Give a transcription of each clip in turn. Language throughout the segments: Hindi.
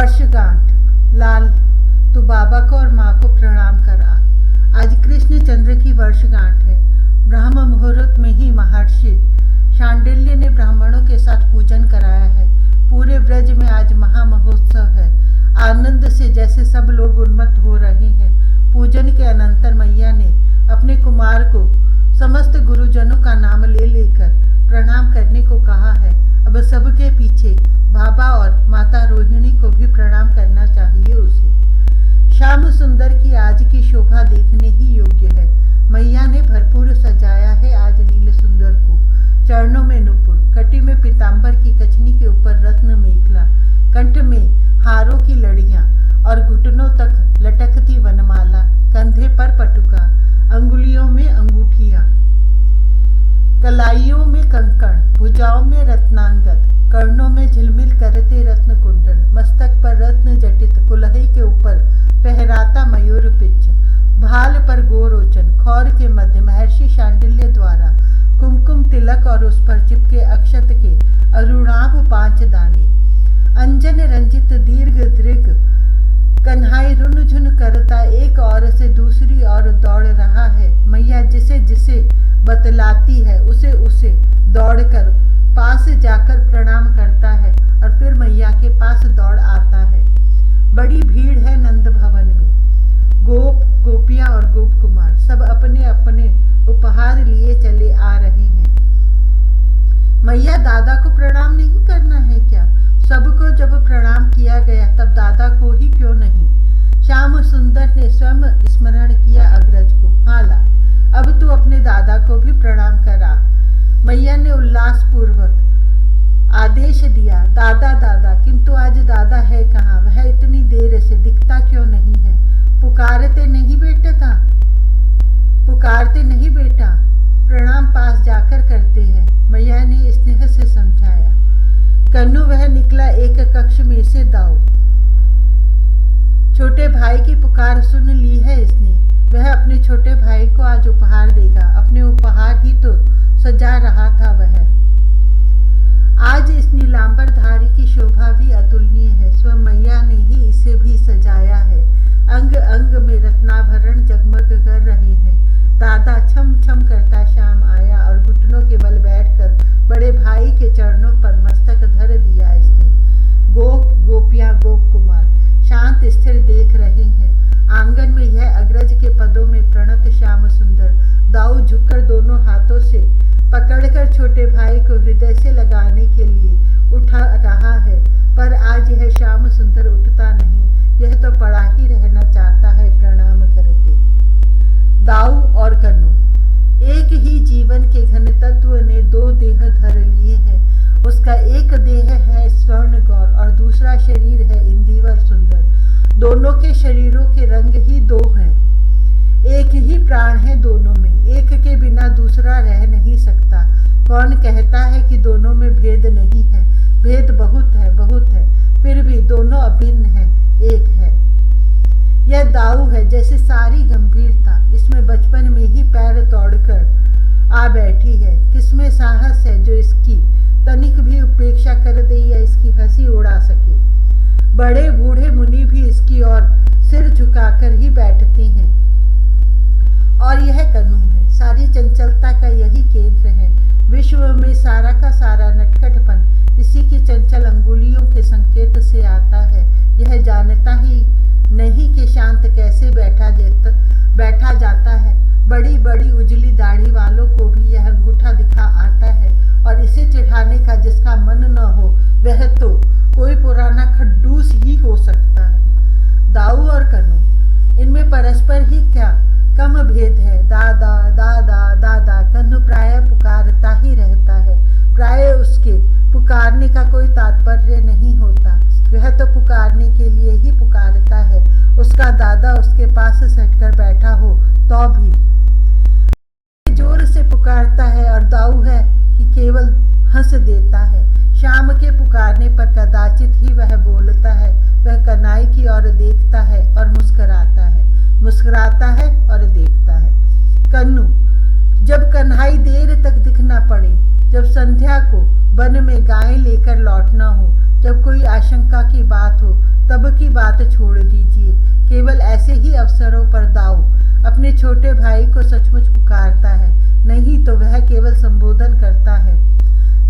वर्षगांठ। लाल, तू बाबा को और माँ को प्रणाम करा। आज कृष्ण चंद्र की वर्षगांठ है। ब्रह्म मुहूर्त में ही महर्षि शांडिल्य ने ब्राह्मणों के साथ पूजन कराया है। पूरे ब्रज में आज महामहोत्सव है। आनंद से जैसे सब लोग उन्मत्त हो रहे हैं। पूजन के अनंतर मैया ने अपने कुमार को समस्त गुरुजनों का नाम ले लेकर प्रणाम करने को कहा है। अब सबके पीछे बाबा और माता रोहिणी को भी प्रणाम करना चाहिए उसे। श्याम सुंदर की आज की शोभा देखने ही योग्य है। मैया ने भरपूर सजाया है आज नील सुंदर को। चरणों में नुपुर, कटी में पीतांबर की कछनी के ऊपर रत्न मेखला, कंठ में हारों की लड़ियां और घुटनों तक लटकती वनमाला, कंधे पर पटुका, अंगुलियों में अंगूठियां, कलाइयों में कंकण, भुजाओं में रत्नांगद, कर्णों में झिलमिल करते रत्न कुंडल, मस्तक पर रत्न जटित, कुल्हे के ऊपर पहराता मयूर पिच, भाल पर गोरोचन, खौर के मध्य महर्षि शांडिल्य द्वारा कुमकुम तिलक और उस पर चिपके अक्षत के अरुणाभ 5 दाने, अंजन रंजित दीर्घ दृग कन्हाई रुन झुन करता एक ओर से दूसरी ओर दौड़ रहा है। मैया जिसे जिसे बतलाती है उसे उसे दौड़कर पास जाकर प्रणाम करता है और फिर मैया के पास दौड़ आता है। बड़ी भीड़ है नंद भवन में। गोप, गोपियां और गोप कुमार सब अपने अपने उपहार लिए चले आ रहे हैं। मैया, दादा को प्रणाम नहीं करना है क्या? सबको जब प्रणाम किया गया तब दादा को ही क्यों नहीं? श्याम सुंदर ने स्वयं स्मरण किया अग्रज को। हाँ ला, अब तू अपने दादा को भी प्रणाम करा। मैया ने उल्लास पूर्वक आदेश दिया। दादा दादा, किंतु आज दादा है कहाँ? वह इतनी देर से दिखता क्यों नहीं है? पुकारते नहीं बेटा, पुकारते नहीं बेटा, प्रणाम पास जाकर करते हैं। मैया ने स्नेह से समझाया। कन्नू, वह निकला एक कक्ष में से दाऊ। छोटे भाई की पुकार सुन ली है इसने। वह अपने छोटे भाई को आज उपहार देगा। अपने उपहार ही तो सजा रहा था वह। आज इस नीलांबर धारी की शोभा भी अतुलनीय है। स्वयं मैया ने ही इसे भी सजाया है। अंग अंग में रत्नाभरण जगमग कर रहे हैं। दादा छम छम करता श्याम आया और घुटनों के बल बैठकर बड़े भाई के चरणों पर मस्तक धर दिया इसने। गोप, गोपियां, गोप कुमार शांत स्थिर देख रहे हैं। आंगन में यह अग्रज के पदों में प्रणत श्याम सुंदर दाऊ झुककर दोनों हाथों से पकड़कर छोटे भाई को हृदय से लगाने के लिए उठा रहा है। पर आज यह श्याम सुंदर उठता नहीं। यह तो पड़ा ही रहना चाहता है प्रणाम करते। दाऊ और कन्नू, एक ही जीवन के घन तत्व ने 2 देह धर लिए हैं। उसका एक देह है स्वर्ण गौर और दूसरा शरीर है इंदिवर सुंदर। दोनों के शरीरों के रंग ही 2 हैं। एक ही प्राण है दोनों में। एक के बिना दूसरा रह नहीं सकता। कौन कहता है कि दोनों में भेद नहीं है? भेद बहुत है, बहुत है, फिर भी दोनों अभिन्न है, एक है। यह दाऊ है जैसे सारी गंभीरता इसमें बचपन में ही पैर तोड़कर आ बैठी है। किसमें साहस है जो इसकी तनिक भी उपेक्षा कर दे या इसकी हंसी उड़ा सके? बड़े बूढ़े मुनि भी इसकी ओर सिर झुकाकर ही बैठते हैं। और यह कन्नू है, सारी चंचलता का यही केंद्र है। विश्व में सारा का सारा नटखटपन इसी की चंचल अंगुलियों के संकेत से आता है। यह जानता ही नहीं कि शांत कैसे बैठा जाता है। बड़ी बड़ी उजली दाढ़ी वालों को भी यह अंगूठा दिखा आता है और इसे चिढ़ाने का जिसका मन न हो वह तो कोई पुराना खड्डूस ही हो सकता है। दाऊ और कन्नू, इनमें परस्पर ही क्या कम भेद है। दादा दादा दादा कन्नू प्राय पुकारता ही रहता है। प्राय उसके पुकारने का कोई तात्पर्य नहीं होता। वह तो पुकारने के लिए ही पुकारता है। उसका दादा उसके पास सटकर बैठा हो तो भी जोर से पुकारता है और दाऊ है कि केवल हंस देता है। शाम के पुकारने पर कदाचित ही वह बोलता है। वह कन्हई की ओर देखता है और मुस्कुराता है, मुस्कुराता है और देखता है। कन्नू, जब कन्हई देर तक दिख न पड़े, जब संध्या को वन में गाय लेकर लौटना हो, जब कोई आशंका की बात हो, तब की बात छोड़ दीजिए। केवल ऐसे ही अवसरों पर दाऊ अपने छोटे भाई को सचमुच पुकारता है, नहीं तो वह केवल संबोधन करता है।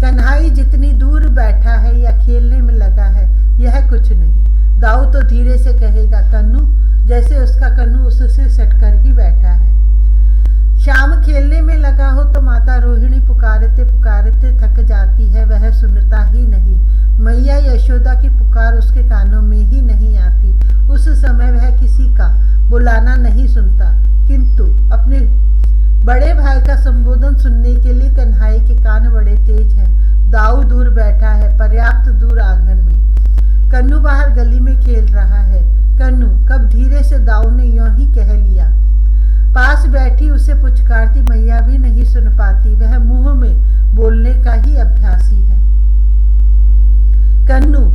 कन्हाई जितनी दूर बैठा है या खेलने में लगा है, यह कुछ नहीं। दाऊ तो धीरे से कहेगा कन्नू, जैसे उसका कन्नू उससे सटकर ही बैठा है। श्याम खेलने में लगा हो तो माता रोहिणी पुकारते पुकारते थक जाती है, वह सुनता ही नहीं। मैया यशोदा की पुकार उसके कानों में ही नहीं आती। उस समय वह किसी का बुलाना नहीं सुनता, किंतु अपने बड़े भाई का संबोधन सुनने के लिए कन्हाई के कान बड़े तेज हैं। दाऊ दूर बैठा है, पर्याप्त दूर आंगन में। कन्नू बाहर गली में खेल रहा है। कन्नू, कब धीरे से दाऊ ने यूं ही कह लिया। पास बैठी उसे पुचकारती मैया भी नहीं सुन पाती, वह मुंह में बोलने का ही अभ्यासी है। कन्नू,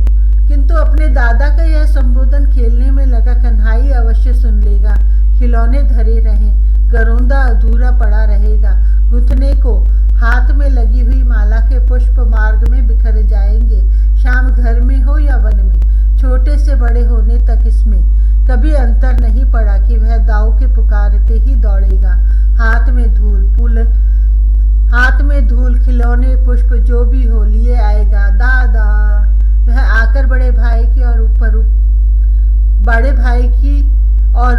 किंतु अपने दादा का यह संबोधन खेलने में लगा कन्हाई अवश्य सुन लेगा। खिलौने धरे रहें, गरोंदा अधूरा पड़ा रहेगा। गुथने को हाथ में लगी हुई माला के पुष्प मार्ग में बिखर जाएंगे। शाम घर में हो या वन में, छोटे से बड़े होने तक इसमें कभी अंतर नहीं पड़ा कि वह दाऊ के पुकारते ही दौड़ेगा। हाथ में धूल, खिलौने, पुष्प जो भी हो लिए आएगा। दादा, वह आकर बड़े भाई की और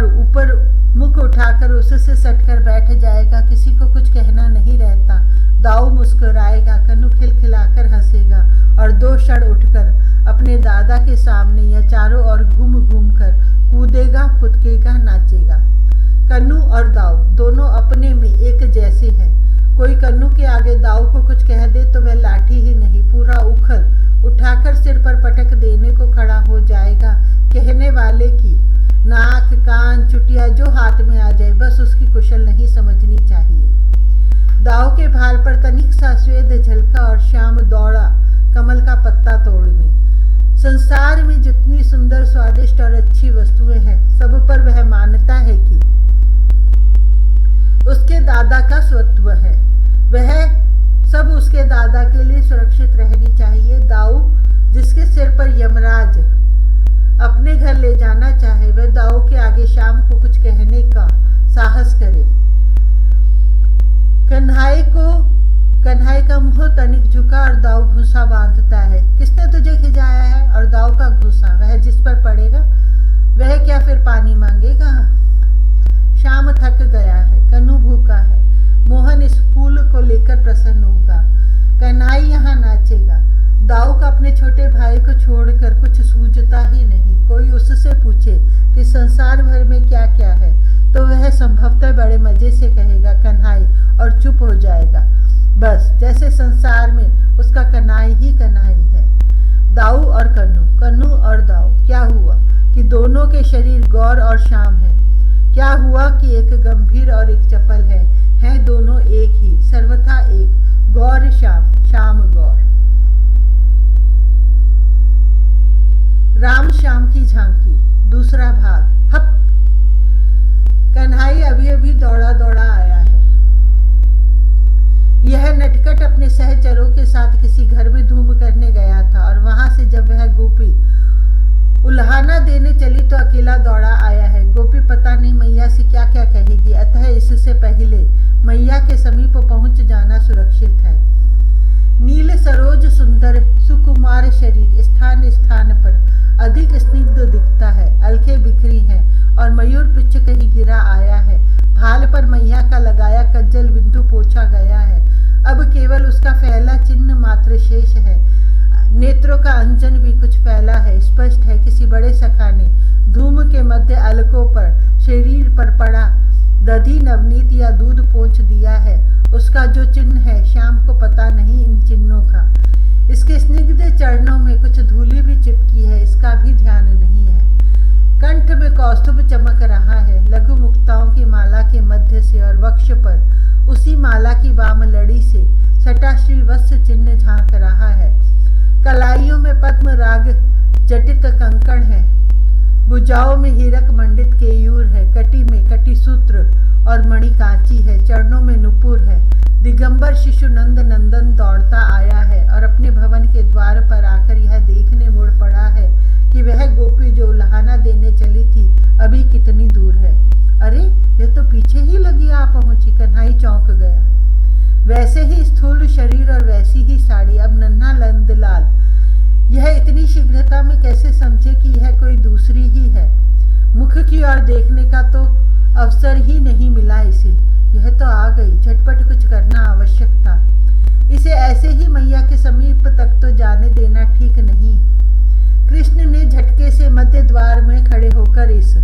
ऊपर मुख उठाकर उससे सटकर बैठ जाएगा। किसी को कुछ कहना नहीं रहता। दाऊ मुस्कुराएगा, कन्नू खिलखिलाकर हंसेगा और दो क्षण उठकर अपने दादा के सामने या चारों ओर घूम घूम कर कूदेगा, पुतकेगा, नाचेगा। कन्नू और दाऊ दोनों अपने में एक जैसे हैं। कोई कन्नू के आगे दाऊ को कुछ कह दे तो वह लाठी ही नहीं, पूरा उखल उठाकर सिर पर पटक देने को खड़ा हो जाएगा। कहने वाले की नाक, कान, चुटिया जो हाथ में आ जाए, बस उसकी कुशल नहीं समझनी चाहिए। दाऊ के भाल पर तनिक सा स्वेद झलका और श्याम दौड़ा कमल का पत्ता तोड़ने। संसार में जितनी सुंदर, स्वादिष्ट और अच्छी वस्तुएं हैं, सब पर वह मानता है कि उसके दादा का स्वत्व है। वह सब उसके दादा के लिए सुरक्षित रहनी चाहिए। दाऊ जिसके सिर पर यमराज अपने घर ले जाना चाहे, वह दाऊ के आगे शाम को कुछ कहने का साहस करे। कन्हाई का मुंह तनिक झुका और दाऊ घूंसा बांधता है। किसने तुझे खिजाया है? और दाऊ का घूंसा, वह जिस पर पड़ेगा वह क्या फिर पानी मांगेगा? शाम थक गया है, कन्नू भूखा है। मोहन इस फूल को लेकर प्रसन्न होगा। कन्हाई यहाँ नाचेगा। दाऊ का अपने छोटे भाई को छोड़कर कुछ सूझता ही नहीं। कोई उससे पूछे कि संसार भर में क्या क्या है, तो वह संभवतः बड़े मजे से कहेगा कन्हाई और चुप हो जाएगा। बस जैसे संसार में उसका कन्हाई ही कन्हाई है। दाऊ और कन्नू और दाऊ, क्या हुआ कि दोनों के शरीर गौर और श्याम है। क्या हुआ कि एक गंभीर और एक चपल है दोनों एक ही, सर्वथा एक। गौर श्याम, श्याम गौर। राम श्याम की झांकी, दूसरा भाग। हप! कन्हाई अभी अभी दौड़ा आया है। यह नटखट अपने सहचरों के साथ किसी घर में धूम करने गया था और वहां से जब वह गोपी उल्हाना देने चली तो अकेला दौड़ा आया है। गोपी पता नहीं मैया से क्या क्या कहेगी, अतः इससे पहले मैया के समीप पहुंच जाना सुरक्षित है। नील सरोज सुंदर सुकुमार शरीर स्थान स्थान पर अधिक स्निग्ध दिखता है। अलके बिखरी हैं और मयूर पिच्छ कहीं गिरा आया है। भाल पर मैया का लगाया कज्जल बिंदु पोछा गया है। अब केवल उसका फैला चिन्ह मात्र शेष है। नेत्रों का अंजन भी कुछ फैला है। स्पष्ट है किसी बड़े सखा ने धूम के मध्य अलकों पर शरीर पर पड़ा दधी नवनीत या दूध पोंछ दिया है। उसका जो चिन्ह है श्याम को पता नहीं इन चिन्हों का। इसके स्निग्ध चरणों में कुछ धूली भी चिपकी है, इसका भी ध्यान नहीं है। कंठ में कौस्तुभ चमक रहा है। लघु मुक्ताओं की माला के मध्य से और वक्ष पर उसी माला की वाम लड़ी से सटा श्रीवत्स चिन्ह झांक रहा है। कलाइयों में पद्म राग जटित कंकण है। भुजाओं में हीरक मंडित केयूर है। कटी में कटी सूत्र और मणि कांची है। चरणों में नुपुर है। दिगंबर शिशु नंदन दौड़ता आया है और अपने इतनी शीघ्रता में कैसे समझे कि यह कोई दूसरी ही है। मुख की ओर देखने का तो अवसर ही नहीं मिला इसे। यह तो आ गई, झटपट कुछ करना आवश्यक था। इसे ऐसे ही मैया के समीप तक तो जाने देना ठीक नहीं। कृष्ण ने झटके से मध्य द्वार में खड़े होकर इस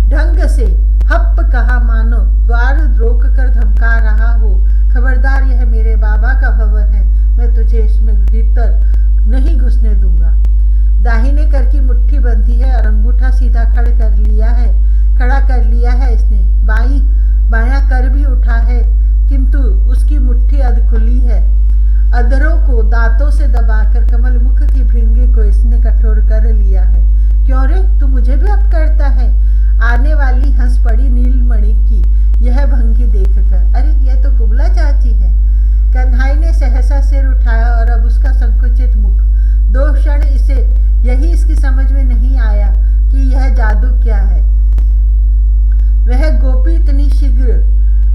ढंग से हप कहा मानो द्वार रोक कर धमका रहा हो, खबरदार, यह मेरे बाबा का भवन है, मैं तुझे इसमें भीतर नहीं घुसने दूंगा। दाहिने कर की मुट्ठी बंधी है और अंगूठा सीधा खड़ा कर लिया है इसने। बायां कर भी उठा है, किंतु उसकी मुट्ठी अध खुली है। अधरों को दांतों से दबाकर कमल मुख की भृंगी को इसने कठोर कर लिया है। क्यों रे, तू मुझे भी अब करता है? आने वाली हंस पड़ी नीलमणि की यह भंगी देखकर। अरे, यह तो कुबला चाची है। कन्हई ने सहसा सिर उठाया और अब उसका संकुचित मुख। 2 क्षण इसे यही इसकी समझ में नहीं आया कि यह जादू क्या है। वह गोपी इतनी शीघ्र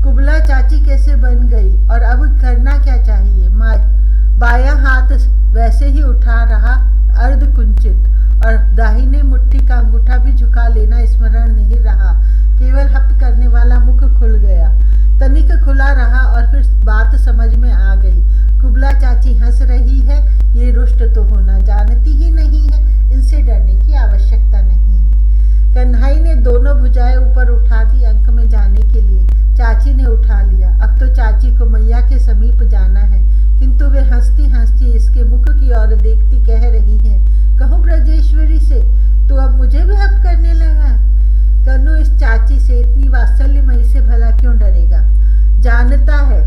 कुबला चाची कैसे बन गई और अब करना क्या चाहिए? बायां हाथ वैसे ही उठा रहा अर्ध कुंचित और दाहिने मुट्ठी का अंगूठा भी झुका लेना स्मरण नहीं रहा। केवल हप करने वाला मुख खुल गया, तनिक खुला रहा और फिर बात समझ में आ गई। कुबला चाची हंस रही है, ये रुष्ट तो होना जानती ही नहीं है, इनसे डरने की आवश्यकता नहीं है। कन्हई ने दोनों भुजाएं ऊपर उठा दी अंक में जाने के लिए। चाची ने उठा लिया। अब तो चाची को मैया के समीप जाना है, किंतु वे हंसती हंसती इसके मुख की ओर देखती कह रही हैं, कहूँ ब्रजेश्वरी से, तू अब मुझे भी हप करने लगा। कन्नू इस चाची से, इतनी वात्सल्यमयी से भला क्यों डरेगा? जानता है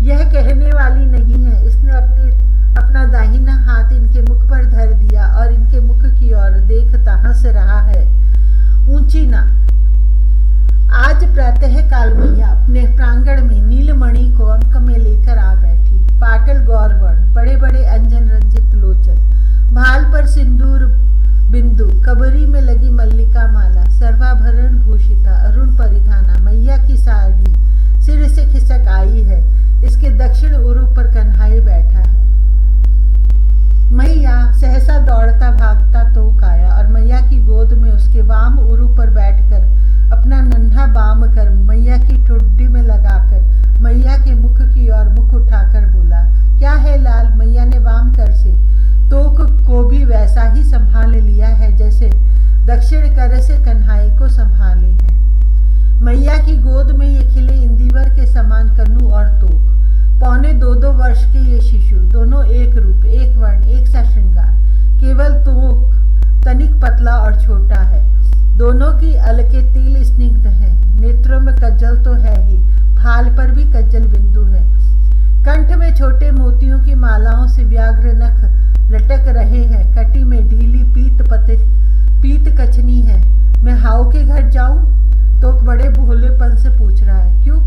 यह कहने वाली नहीं है। इसने अपना दाहिना हाथ इनके मुख पर धर दिया और इनके मुख की ओर देखता हंस रहा है। ऊंची ना। आज प्रातः काल मैया अपने प्रांगण में नीलमणि को अंक में लेकर आ बैठी। पाटल गौरवर्ण, बड़े बड़े अंजन रंजित लोचन, भाल पर सिंदूर बिंदु, कबरी में लगी मल्लिका माला, सर्वाभरण भूषिता, अरुण परिधाना, मैया की साड़ी सिर से खिसक आई है। इसके दक्षिण उरु पर कन्हई बैठा है। मैया सहसा दौड़ता भागता तोक आया और मैया की गोद में उसके वाम उरु पर बैठकर अपना नन्हा बाम कर मैया की ठुड्डी में लगाकर मैया के मुख की ओर मुख उठाकर बोला, क्या है लाल? मैया ने वाम कर से तोक को भी वैसा ही संभाल लिया है जैसे दक्षिण कर से कन्हई को संभाले है। मैया की गोद में ये खिले इंदिवर के समान कन्नू और तोक, पौने 2-2 वर्ष के ये शिशु, दोनों एक रूप, एक वर्ण, एक सा श्रृंगार। केवल तोक तनिक पतला और छोटा है। दोनों की अलके तिल स्निग्ध है। नेत्रों में कज्जल तो है ही, भाल पर भी कज्जल बिंदु है। कंठ में छोटे मोतियों की मालाओं से व्याघ्र नख लटक रहे हैं। कटी में ढीली पीत कचनी है। मैं हाउ के घर जाऊं? तो बड़े भोलेपन से पूछ रहा है। क्यों?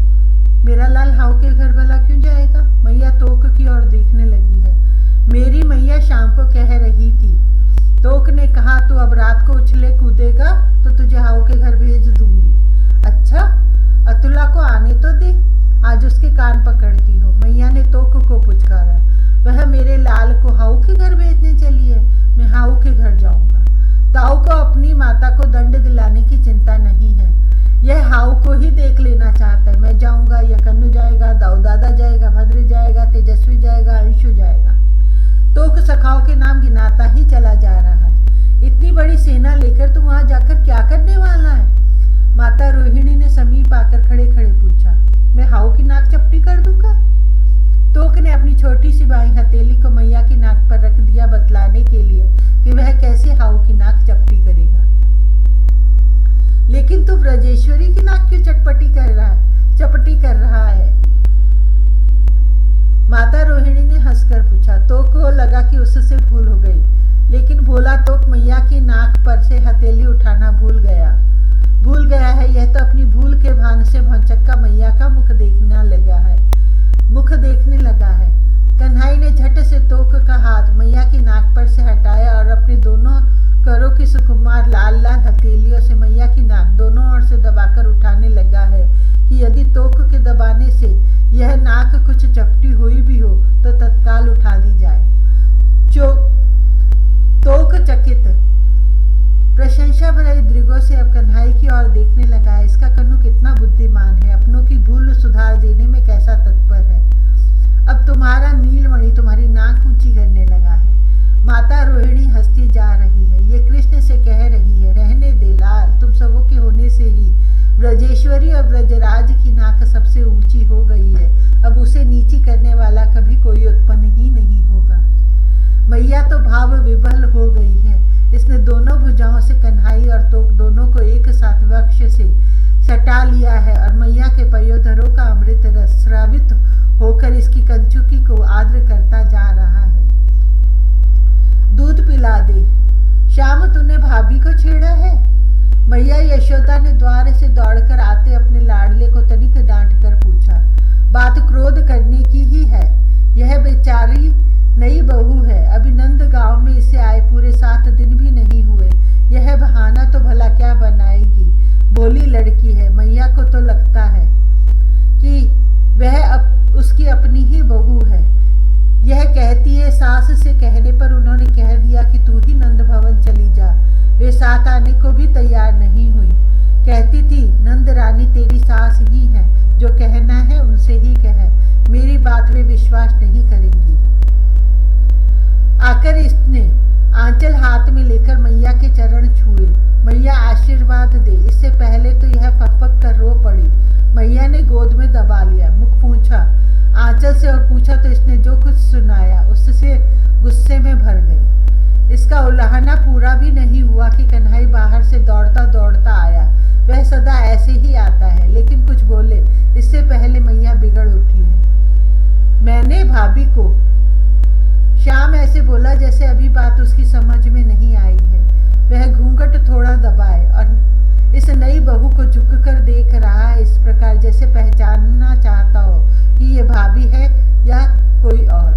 मेरा लाल हाउ के घर भला क्यों जाएगा? मैया तोक की ओर देखने लगी है। मेरी मैया शाम को कह रही थी, तोक ने कहा तू अब रात को उछले कूदेगा तो तुझे हाउ के घर भेज दूंगी। अच्छा, अतुला को आने तो दे, आज उसके कान पकड़ती हो। मैया ने तोक को पुचकारा। वह मेरे लाल को हाउ के घर भेजने चली है। मैं हाउ के घर जाऊंगा। ताऊ को अपनी माता को दंड दिलाने की चिंता नहीं है। यह हाउ को ही देख लेना चाहता है। मैं जाऊंगा या कन्नू जाएगा, दाऊ दादा जाएगा, भद्र जाएगा, तेजस्वी जाएगा, अंशु जाएगा। तोक सखाओं के नाम गिनाता ही चला जा रहा है। इतनी बड़ी सेना लेकर तू वहां जाकर क्या करने वाला है? माता रोहिणी ने समीप आकर खड़े खड़े पूछा। मैं हाउ की नाक चपटी कर दूंगा। तोक ने अपनी छोटी सी बाई हथेली को मैया की नाक पर रख दिया, बतलाने के लिए कि वह कैसे हाउ की नाक चपटी करेगा। लेकिन तू ब्रजेश्वरी की नाक क्यों चटपटी कर रहा है? माता रोहिणी ने हंसकर पूछा। तोक को लगा कि उससे भूल हो गई, लेकिन भोला तोक मैया की नाक पर से हथेली उठाना भूल गया है। यह तो अपनी भूल के भान से भौचक्का मैया का मुख देखने लगा है। कन्हई ने झट से तोक का हाथ मैया की नाक पर से हटाया और अपने दोनों करों की सुकुमार लाल लाल हथेलियों से मैया की नाक दोनों ओर से दबाकर उठाने लगा है कि यदि तोक के दबाने से यह नाक कुछ चपटी हुई भी हो तो तत्काल उठा दी जाए। प्रशंसा भरे दृगों से अब कन्हई की ओर देखने लगा है। इसका कन्हू कितना बुद्धिमान है, अपनों की भूल सुधार देने में कैसा तत्पर है। अब तुम्हारा नीलमणि तुम्हारी नाक ऊंची करने लगा है। माता रोहिणी हंसती जा रही है। ये कृष्ण से कह रही है, रहने दे लाल, तुम सबों के होने से ही ब्रजेश्वरी और ब्रजराज की नाक सबसे ऊंची हो गई है। अब उसे नीची करने वाला कभी कोई उत्पन्न ही नहीं होगा। मैया तो भाव विभल हो गई है। इसने दोनों भुजाओं से कन्हई और तोक दोनों को एक साथ वक्ष से सटा लिया है और मैया के पयोधरों का अमृत रस स्रावित होकर इसकी कंचुकी को आर्द्र करता जा रहा है। दूध पिला दे। श्याम, तूने भाभी को छेड़ा है? मैया यशोदा ने द्वार से दौड़कर आते अपने लाडले को तनिक डांट कर पूछा। बात क्रोध करने की ही है। यह बेचारी नई बहू है। अभी नंद गांव में इसे आए पूरे 7 दिन भी नहीं हुए। यह बहाना तो भला क्या बनाएगी। भोली लड़की है। मैया को तो लगता है कि वह उसकी अपनी ही बहू है। यह कहती है, सास से कहने पर उन्होंने कह दिया कि तू ही नंद भवन चली जा। वे साथ आने को भी तैयार नहीं हुई। कहती थी, नंद रानी तेरी सास ही है, जो कहना है उनसे ही कह, मेरी बात वे विश्वास नहीं करेंगी। आकर इसने आंचल हाथ में लेकर मैया के चरण छुए। मैया आशीर्वाद दे। इससे पहले तो यह फक कर रो पड़ी। मैया ने गोद में दबा लिया, मुख पूछा आंचल से और पूछा तो इसने जो कुछ सुनाया उससे गुस्से में भर गई। इसका उलाहना पूरा भी नहीं हुआ कि कन्हई बाहर से दौड़ता दौड़ता आया। वह सदा ऐसे ही आता है, लेकिन कुछ बोले इससे पहले मैया बिगड़ उठी है। मैंने भाभी को। श्याम ऐसे बोला जैसे अभी बात उसकी समझ में नहीं आई है। वह घूंघट थोड़ा दबाए और इस नई बहू को झुककर देख रहा है, इस प्रकार जैसे पहचानना चाहता हो कि ये भाभी है या कोई और।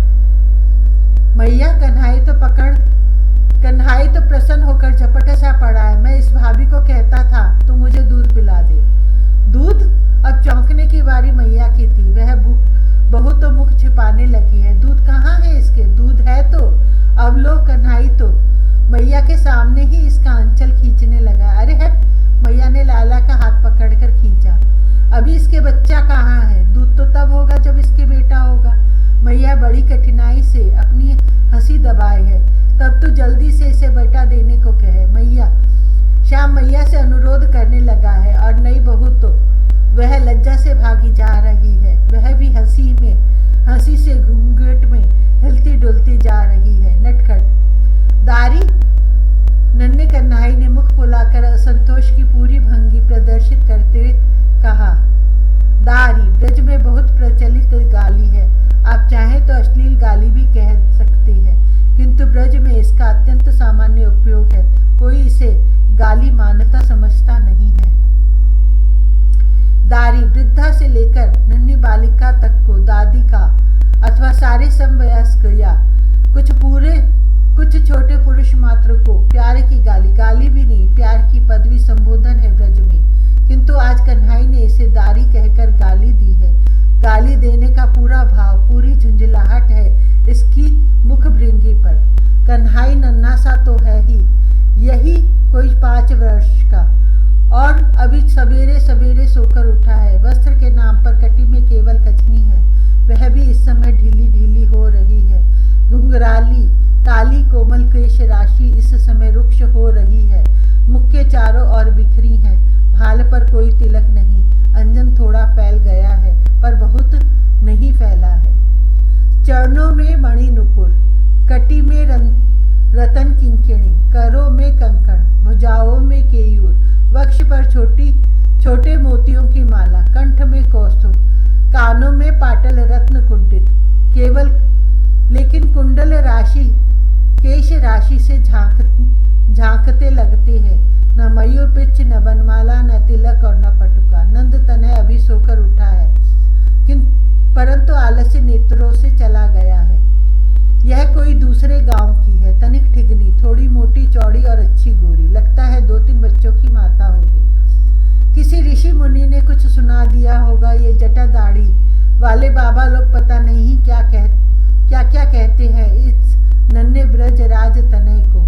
मैया, कन्हई तो प्रसन्न होकर झपट सा पड़ा है। मैं इस भाभी को कहता था तू मुझे दूध पिला दे। दूध? अब चौंकने की बारी मैया की थी। वह बहू तो मुख छिपाने लगी है। दूध कहाँ है इसके? दूध है तो अब लो। कन्हई तो मैया के सामने ही इसका आंचल खींचने लगा। अरे हट! मैया ने लाला का हाथ पकड़कर खींचा। अभी इसके बच्चा कहाँ है? दूध तो तब होगा जब इसके बेटा होगा। मैया बड़ी कठिनाई से अपनी हंसी दबाए है। तब तो जल्दी से इसे बेटा देने को कहे। मैया, श्याम मैया से अनुरोध करने लगा है और नई बहू तो वह लज्जा से भागी जा रही है। वह भी हंसी से घूंघट में हिलती डुलती जा रही है। नटखट दारी! नन्हे कन्हई ने मुख फुलाकर असंतोष की पूरी भंगी प्रदर्शित करते कहा। दारी ब्रज में बहुत प्रचलित गाली है। आप चाहें तो अश्लील गाली भी कह सकते हैं, किंतु ब्रज में इसका अत्यंत सामान्य उपयोग है। कोई इसे गाली मान्यता समझता नहीं है। दारी वृद्धा से लेकर नन्ही बालिका तक को दादी का अथवा सारे समवयस्क या कुछ छोटे पुरुष मात्र को प्यार की गाली भी नहीं, प्यार की पदवी संबोधन है ब्रज में। किंतु आज कन्हई ने इसे दारी कहकर गाली दी है। गाली देने का पूरा भाव, पूरी झुंझलाहट है इसकी मुख भृंगी पर। कन्हई नन्हा सा तो है ही, यही कोई 5 वर्ष का, और अभी सवेरे सवेरे सोकर उठा है। वस्त्र के नाम पर कटी में केवल कचनी है, वह भी इस समय ढीली ढीली हो रही है। घुंघराली काली कोमल केश राशि इस समय रुक्ष हो रही है। मुख के चारों ओर बिखरी है। भाल पर कोई तिलक नहीं। अंजन थोड़ा फैल गया है पर बहुत नहीं फैला है। चरणों में मणि नुपुर, कटी में रतन किंकिणी, करों में कंकण, भुजाओं में केयूर, वक्ष पर छोटे मोतियों की माला, कंठ में कौस्तुभ, कानों में पाटल रत्न कुंडित, केवल लेकिन कुंडल राशि केश राशि से झांकते लगते हैं। न मयूर पिच्छ, न बनमाला, न तिलक और न पटुका। नंद तनय अभी सोकर उठा है, परंतु आलस्य नेत्रों से चला गया है। यह कोई दूसरे गांव की है। तनिक ठिगनी, थोड़ी मोटी चौड़ी और अच्छी गोरी, लगता है 2-3 बच्चों की माता होगी। किसी ऋषि मुनि ने कुछ सुना दिया होगा। ये जटा दाढ़ी वाले बाबा लोग पता नहीं क्या क्या कहते हैं इस नन्हे ब्रज राज तनय को।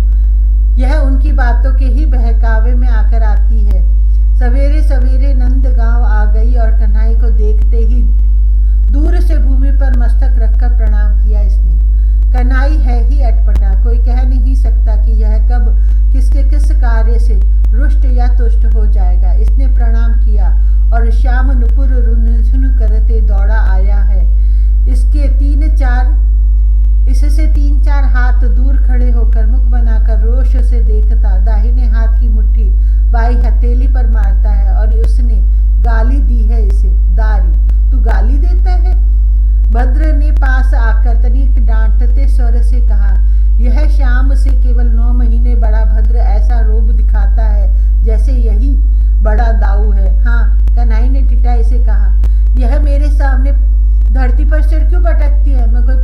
यह उनकी बातों के ही बहकावे में आकर आती है। सवेरे सवेरे नंद गांव आ गई और कन्हई को देखते ही दूर से भूमि पर मस्तक रखकर प्रणाम किया इसने। कन्हई है ही अटपटा, कोई कह नहीं सकता कि यह कब किसके किस कार्य से रुष्ट या तुष्ट हो जाएगा। इसने प्रणाम किया और श्याम नुपुर रुनझुन करते दौड़ा आया है। इससे 3-4 हाथ दूर खड़े होकर मुख बनाकर रोष से देखता, दाहिने हाथ की मुट्ठी बाई हथेली पर मारता है और उसने गाली दी है इसे। दारी, तू गाली देता है? भद्र ने पास आकर तनिक डांटते स्वर से कहा, यह श्याम से केवल 9 महीने बड़ा भद्र ऐसा रोब दिखाता है जैसे यही बड़ा दाऊ है। हाँ, कन्हई ने टिटाई से कहा, यह मेरे सामने धरती पर सिर क्यों पटकती है? मैं कोई